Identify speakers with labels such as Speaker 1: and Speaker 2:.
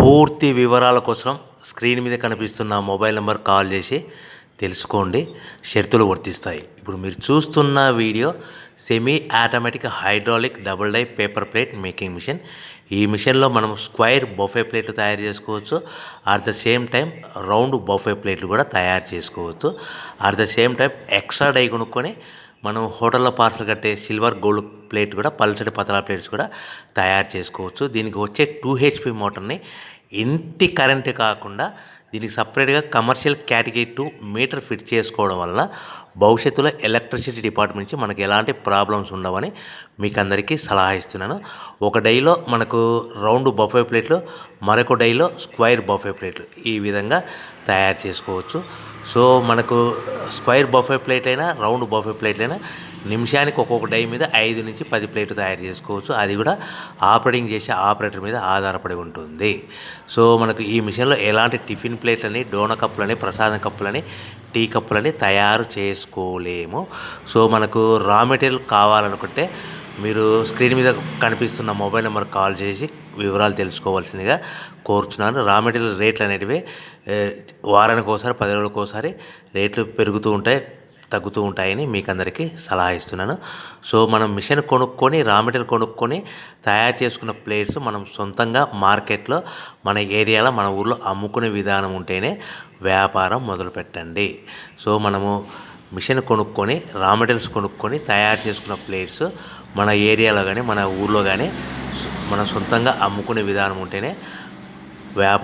Speaker 1: పూర్తి వివరాల కోసం స్క్రీన్ మీద కనిపిస్తున్న మొబైల్ నెంబర్ కాల్ చేసి తెలుసుకోండి. షరతులు వర్తిస్తాయి. ఇప్పుడు మీరు చూస్తున్న video semi automatic hydraulic double die paper plate making machine. ఈ మిషన్లో మనం స్క్వైర్ బఫే ప్లేట్లు తయారు చేసుకోవచ్చు. At the same time round buffet ప్లేట్లు కూడా తయారు చేసుకోవచ్చు. At the same time extra die కొనుక్కొని మనం హోటల్లో పార్సల్ కట్టే సిల్వర్ గోల్డ్ ప్లేట్ కూడా పల్చటి పతలా ప్లేట్స్ కూడా తయారు చేసుకోవచ్చు. దీనికి వచ్చే 2 HP మోటార్ని ఇంటి కరెంటు కాకుండా దీనికి సపరేట్గా కమర్షియల్ కేటగిరీ 2 మీటర్ ఫిట్ చేసుకోవడం వల్ల భవిష్యత్తులో ఎలక్ట్రిసిటీ డిపార్ట్మెంట్ నుంచి మనకు ఎలాంటి ప్రాబ్లమ్స్ ఉండవని మీకు అందరికీ సలహా ఇస్తున్నాను. ఒక డైలో మనకు రౌండ్ బఫే ప్లేట్లు, మరొక డైలో స్క్వైర్ బఫే ప్లేట్లు ఈ విధంగా తయారు చేసుకోవచ్చు. సో మనకు స్క్వైర్ బఫే ప్లేట్ అయినా రౌండ్ బఫే ప్లేట్ అయినా నిమిషానికి ఒక్కొక్క డై మీద 5 నుంచి 10 ప్లేట్లు తయారు చేసుకోవచ్చు. అది కూడా ఆపరేటింగ్ చేసే ఆపరేటర్ మీద ఆధారపడి ఉంటుంది. సో మనకు ఈ మిషన్లో ఎలాంటి టిఫిన్ ప్లేట్లని, డోనా కప్పులని, ప్రసాదం కప్పులని, టీ కప్పులని తయారు చేసుకోలేము. సో మనకు రా మెటీరియల్ కావాలనుకుంటే మీరు స్క్రీన్ మీద కనిపిస్తున్న మొబైల్ నెంబర్ కాల్ చేసి వివరాలు తెలుసుకోవాల్సిందిగా కోరుచున్నాను. రా మెటీరియల్ రేట్లు అనేటివి వారానికి ఒకసారి, 10 రోజులకు ఒకసారి రేట్లు పెరుగుతూ ఉంటాయి, తగ్గుతూ ఉంటాయని మీకు అందరికీ సలహా ఇస్తున్నాను. సో మనం మిషన్ కొనుక్కొని, రా మెటీరియల్ కొనుక్కొని తయారు చేసుకున్న ప్లేట్స్ మనం సొంతంగా మార్కెట్లో మన ఏరియాలో, మన ఊర్లో అమ్ముకునే విధానం ఉంటేనే వ్యాపారం మొదలుపెట్టండి. సో మనము మిషన్ కొనుక్కొని, రా మెటీరియల్స్ కొనుక్కొని తయారు చేసుకున్న ప్లేట్స్ మన ఏరియాలో కానీ, మన ఊర్లో కానీ మనం సొంతంగా అమ్ముకునే విధానం ఉంటేనే వ్యాపారం